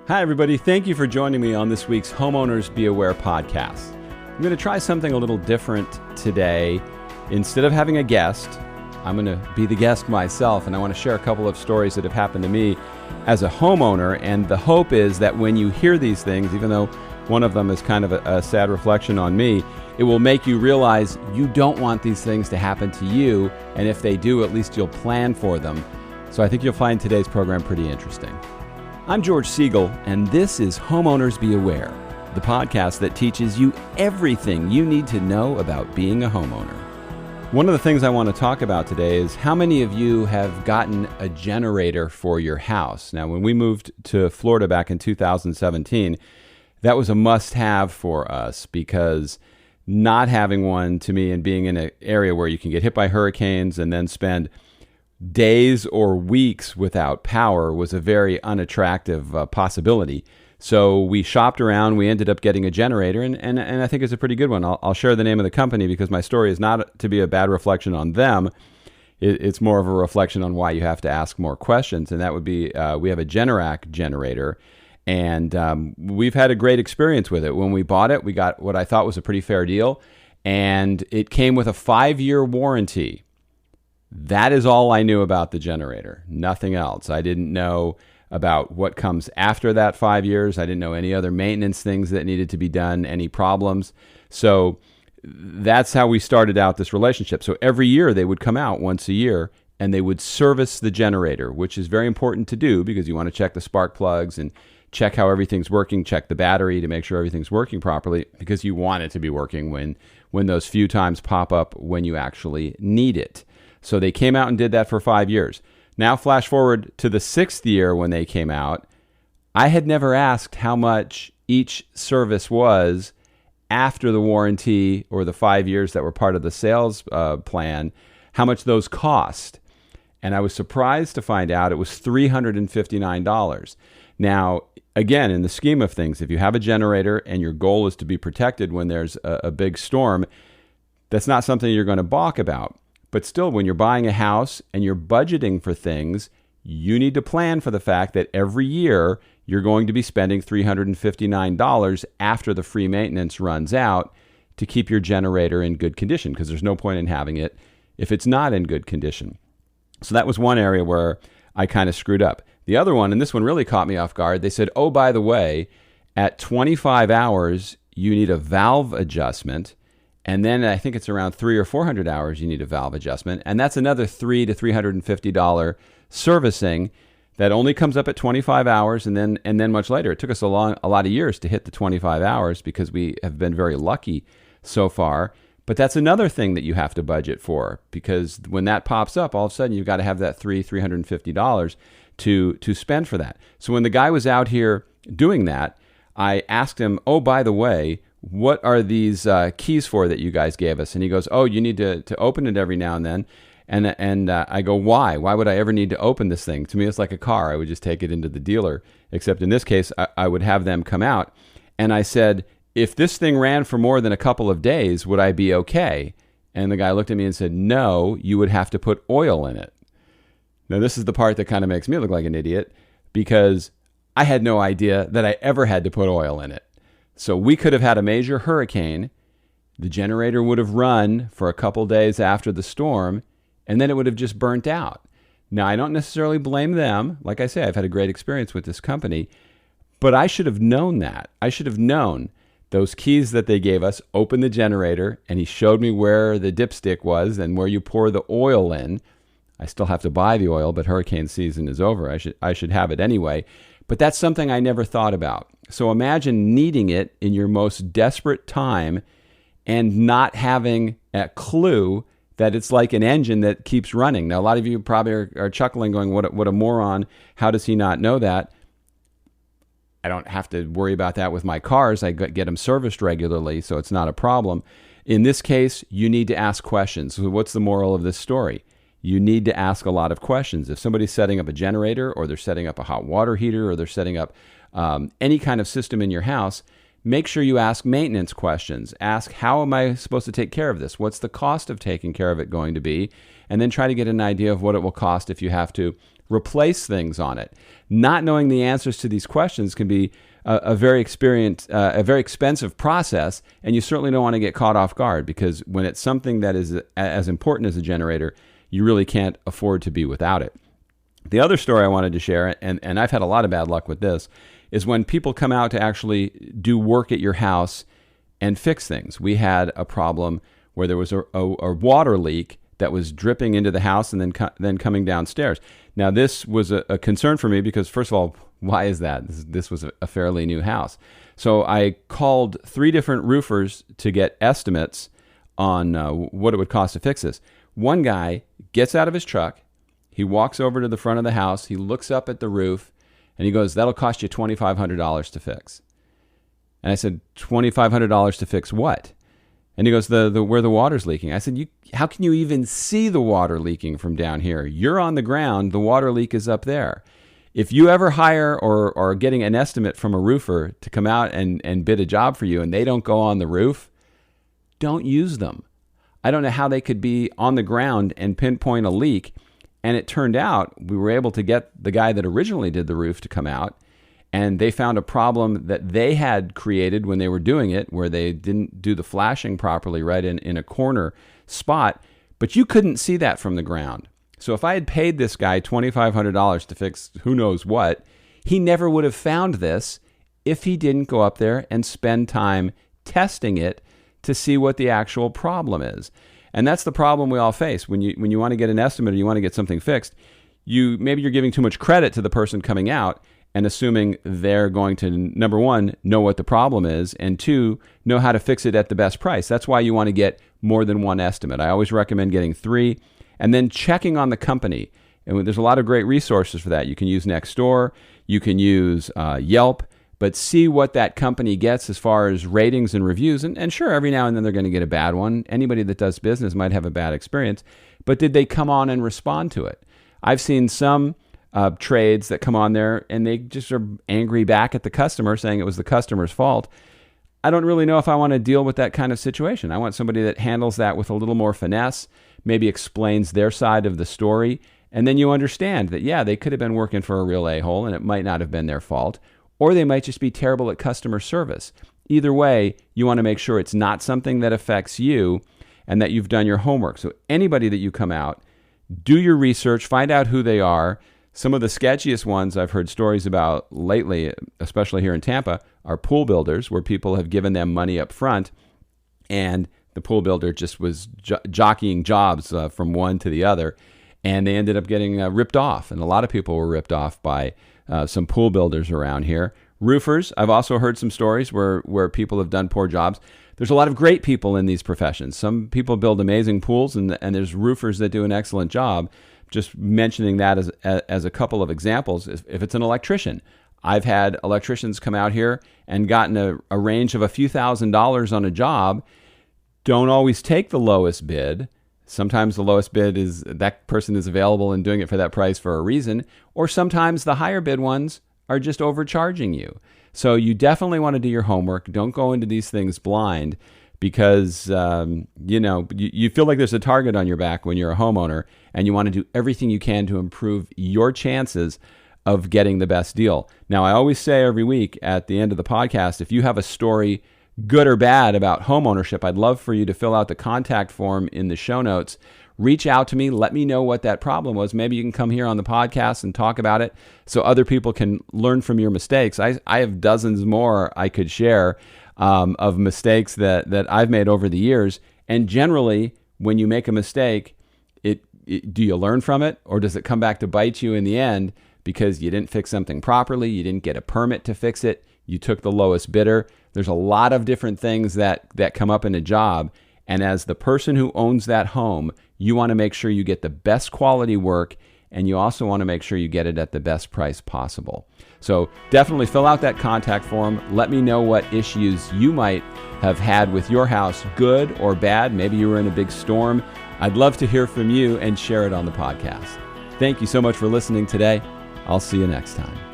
Hi, everybody. Thank you for joining me on this week's Homeowners Be Aware podcast. I'm going to try something a little different today. Instead of having a guest, I'm going to be the guest myself, and I want to share a couple of stories that have happened to me as a homeowner. And the hope is that when you hear these things, even though one of them is kind of a sad reflection on me, it will make you realize you don't want these things to happen to you. And if they do, at least you'll plan for them. So I think you'll find today's program pretty interesting. I'm George Siegal, and this is Homeowners Be Aware, the podcast that teaches you everything you need to know about being a homeowner. One of the things I want to talk about today is how many of you have gotten a generator for your house. Now, when we moved to Florida back in 2017, that was a must-have for us because not having one, to me, and being in an area where you can get hit by hurricanes and then spend days or weeks without power was a very unattractive possibility. So we shopped around. We ended up getting a generator, and I think it's a pretty good one. I'll share the name of the company because my story is not to be a bad reflection on them. It's more of a reflection on why you have to ask more questions, and that would be we have a Generac generator, and we've had a great experience with it. When we bought it, we got what I thought was a pretty fair deal, and it came with a 5-year warranty. That is all I knew about the generator, nothing else. I didn't know about what comes after that 5 years. I didn't know any other maintenance things that needed to be done, any problems. So that's how we started out this relationship. So every year they would come out once a year and they would service the generator, which is very important to do because you want to check the spark plugs and check how everything's working, check the battery to make sure everything's working properly because you want it to be working when those few times pop up when you actually need it. So they came out and did that for 5 years. Now flash forward to the 6th year when they came out. I had never asked how much each service was after the warranty or the 5 years that were part of the sales plan, how much those cost. And I was surprised to find out it was $359. Now, again, in the scheme of things, if you have a generator and your goal is to be protected when there's a big storm, that's not something you're going to balk about. But still, when you're buying a house and you're budgeting for things, you need to plan for the fact that every year you're going to be spending $359 after the free maintenance runs out to keep your generator in good condition, because there's no point in having it if it's not in good condition. So that was one area where I kind of screwed up. The other one, and this one really caught me off guard, they said, oh, by the way, at 25 hours, you need a valve adjustment. And then I think it's around 300 or 400 hours you need a valve adjustment. And that's another $300 to $350 servicing that only comes up at 25 hours and then much later. It took us a lot of years to hit the 25 hours because we have been very lucky so far. But that's another thing that you have to budget for, because when that pops up, all of a sudden you've got to have that $350 to spend for that. So when the guy was out here doing that, I asked him, oh, by the way, what are these keys for that you guys gave us? And he goes, oh, you need to open it every now and then. And I go, why? Why would I ever need to open this thing? To me, it's like a car. I would just take it into the dealer, except in this case, I would have them come out. And I said, if this thing ran for more than a couple of days, would I be okay? And the guy looked at me and said, no, you would have to put oil in it. Now, this is the part that kind of makes me look like an idiot, because I had no idea that I ever had to put oil in it. So we could have had a major hurricane, the generator would have run for a couple days after the storm, and then it would have just burnt out. Now, I don't necessarily blame them. Like I say, I've had a great experience with this company, but I should have known that. I should have known those keys that they gave us, open the generator, and he showed me where the dipstick was and where you pour the oil in. I still have to buy the oil, but hurricane season is over. I should have it anyway. But that's something I never thought about. So imagine needing it in your most desperate time and not having a clue that it's like an engine that keeps running. Now, a lot of you probably are chuckling, going, what a moron. How does he not know that? I don't have to worry about that with my cars. I get them serviced regularly, so it's not a problem. In this case, you need to ask questions. So what's the moral of this story? You need to ask a lot of questions. If somebody's setting up a generator, or they're setting up a hot water heater, or they're setting up any kind of system in your house, make sure you ask maintenance questions. Ask, how am I supposed to take care of this? What's the cost of taking care of it going to be? And then try to get an idea of what it will cost if you have to replace things on it. Not knowing the answers to these questions can be a very expensive process, and you certainly don't want to get caught off guard, because when it's something that is as important as a generator, you really can't afford to be without it. The other story I wanted to share, and I've had a lot of bad luck with this, is when people come out to actually do work at your house and fix things. We had a problem where there was a water leak that was dripping into the house and then coming downstairs. Now, this was a concern for me because, first of all, why is that? This was a fairly new house. So I called 3 different roofers to get estimates on what it would cost to fix this. One guy gets out of his truck, he walks over to the front of the house, he looks up at the roof, and he goes, "That'll cost you $2,500 to fix." And I said, $2,500 to fix what? And he goes, the where the water's leaking. I said, how can you even see the water leaking from down here? You're on the ground, the water leak is up there. If you ever hire or are getting an estimate from a roofer to come out and bid a job for you and they don't go on the roof, don't use them. I don't know how they could be on the ground and pinpoint a leak. And it turned out we were able to get the guy that originally did the roof to come out, and they found a problem that they had created when they were doing it, where they didn't do the flashing properly right in a corner spot, but you couldn't see that from the ground. So if I had paid this guy $2,500 to fix who knows what, he never would have found this if he didn't go up there and spend time testing it to see what the actual problem is. And that's the problem we all face. When you want to get an estimate or you want to get something fixed, maybe you're giving too much credit to the person coming out and assuming they're going to, number one, know what the problem is, and 2, know how to fix it at the best price. That's why you want to get more than one estimate. I always recommend getting 3, and then checking on the company. And there's a lot of great resources for that. You can use Nextdoor, you can use Yelp, but see what that company gets as far as ratings and reviews. And sure, every now and then they're going to get a bad one. Anybody that does business might have a bad experience, but did they come on and respond to it? I've seen some trades that come on there and they just are angry back at the customer, saying it was the customer's fault. I don't really know if I want to deal with that kind of situation. I want somebody that handles that with a little more finesse, maybe explains their side of the story, and then you understand that, yeah, they could have been working for a real a-hole and it might not have been their fault, or they might just be terrible at customer service. Either way, you want to make sure it's not something that affects you and that you've done your homework. So anybody that you come out, do your research, find out who they are. Some of the sketchiest ones I've heard stories about lately, especially here in Tampa, are pool builders, where people have given them money up front and the pool builder just was jockeying jobs from one to the other, and they ended up getting ripped off. And a lot of people were ripped off by some pool builders around here. Roofers, I've also heard some stories where people have done poor jobs. There's a lot of great people in these professions. Some people build amazing pools, and there's roofers that do an excellent job. Just mentioning that as a couple of examples. If it's an electrician, I've had electricians come out here and gotten a range of a few $1,000s on a job. Don't always take the lowest bid. Sometimes the lowest bid is that person is available and doing it for that price for a reason, or sometimes the higher bid ones are just overcharging you. So you definitely want to do your homework. Don't go into these things blind, because you feel like there's a target on your back when you're a homeowner, and you want to do everything you can to improve your chances of getting the best deal. Now, I always say every week at the end of the podcast, if you have a story, good or bad, about homeownership, I'd love for you to fill out the contact form in the show notes. Reach out to me. Let me know what that problem was. Maybe you can come here on the podcast and talk about it so other people can learn from your mistakes. I have dozens more I could share of mistakes that I've made over the years. And generally, when you make a mistake, do you learn from it, or does it come back to bite you in the end because you didn't fix something properly, you didn't get a permit to fix it, you took the lowest bidder? There's a lot of different things that come up in a job. And as the person who owns that home, you want to make sure you get the best quality work, and you also want to make sure you get it at the best price possible. So definitely fill out that contact form. Let me know what issues you might have had with your house, good or bad. Maybe you were in a big storm. I'd love to hear from you and share it on the podcast. Thank you so much for listening today. I'll see you next time.